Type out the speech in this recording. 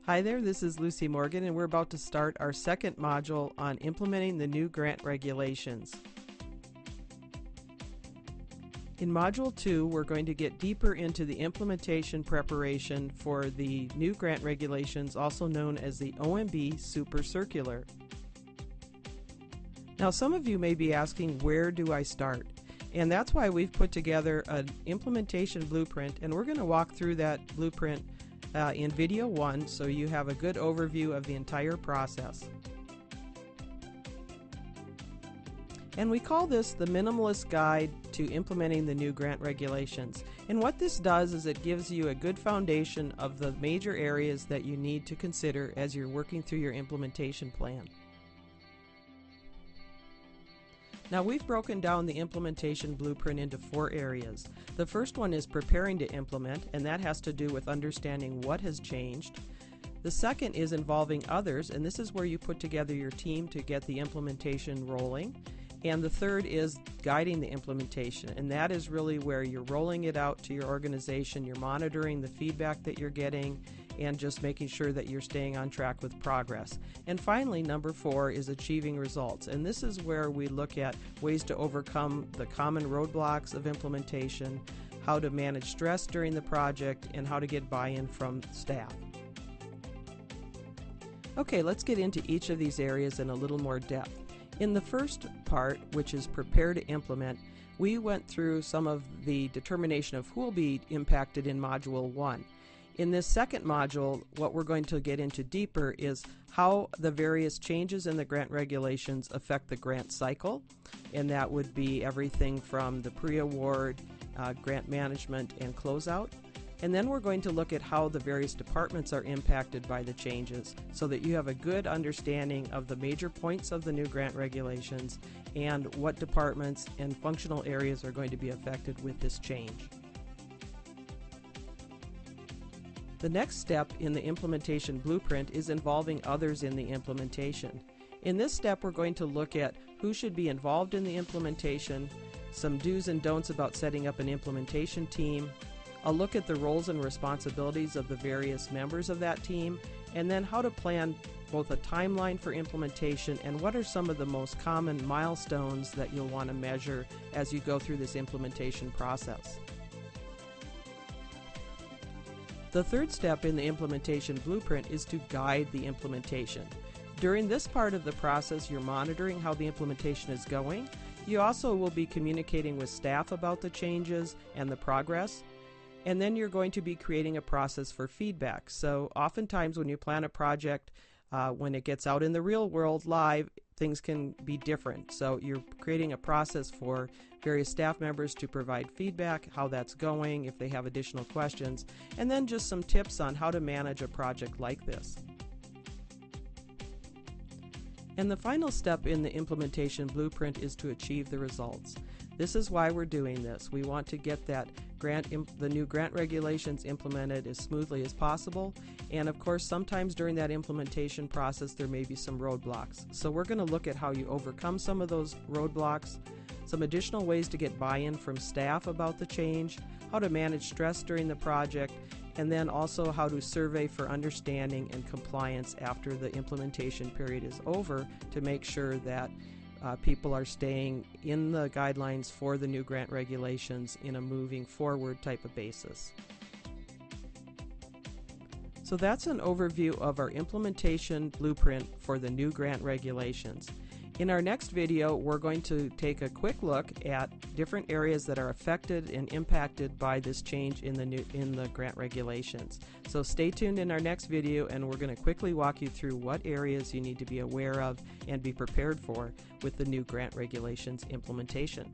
Hi there, this is Lucy Morgan, and we're about to start our second module on implementing the new grant regulations. In Module 2, we're going to get deeper into the implementation preparation for the new grant regulations, also known as the OMB Super Circular. Now, some of you may be asking, where do I start? And that's why we've put together an implementation blueprint, and we're going to walk through that blueprint in video 1 so you have a good overview of the entire process. And we call this the Minimalist Guide to Implementing the New Grant Regulations. And what this does is it gives you a good foundation of the major areas that you need to consider as you're working through your implementation plan. Now, we've broken down the implementation blueprint into 4 areas. The first one is preparing to implement, and that has to do with understanding what has changed. The second is involving others, and this is where you put together your team to get the implementation rolling. And the third is guiding the implementation, and that is really where you're rolling it out to your organization, you're monitoring the feedback that you're getting, and just making sure that you're staying on track with progress. And finally, number 4 is achieving results, and this is where we look at ways to overcome the common roadblocks of implementation, how to manage stress during the project, and how to get buy-in from staff. Okay, let's get into each of these areas in a little more depth. In the first part, which is prepare to implement, we went through some of the determination of who will be impacted in Module 1. In this second module, what we're going to get into deeper is how the various changes in the grant regulations affect the grant cycle, and that would be everything from the pre-award, grant management, and closeout. And then we're going to look at how the various departments are impacted by the changes so that you have a good understanding of the major points of the new grant regulations and what departments and functional areas are going to be affected with this change. The next step in the implementation blueprint is involving others in the implementation. In this step, we're going to look at who should be involved in the implementation, some do's and don'ts about setting up an implementation team, a look at the roles and responsibilities of the various members of that team, and then how to plan both a timeline for implementation and what are some of the most common milestones that you'll want to measure as you go through this implementation process. The third step in the implementation blueprint is to guide the implementation. During this part of the process, you're monitoring how the implementation is going. You also will be communicating with staff about the changes and the progress. And then you're going to be creating a process for feedback. So oftentimes when you plan a project, when it gets out in the real world live, things can be different. So you're creating a process for various staff members to provide feedback, how that's going, if they have additional questions, and then just some tips on how to manage a project like this. And the final step in the implementation blueprint is to achieve the results. This is why we're doing this. We want to get that the new grant regulations implemented as smoothly as possible, and of course sometimes during that implementation process there may be some roadblocks. So we're going to look at how you overcome some of those roadblocks, some additional ways to get buy-in from staff about the change, how to manage stress during the project, and then also how to survey for understanding and compliance after the implementation period is over to make sure that people are staying in the guidelines for the new grant regulations in a moving forward type of basis. So that's an overview of our implementation blueprint for the new grant regulations. In our next video, we're going to take a quick look at different areas that are affected and impacted by this change in the grant regulations. So stay tuned in our next video, and we're going to quickly walk you through what areas you need to be aware of and be prepared for with the new grant regulations implementation.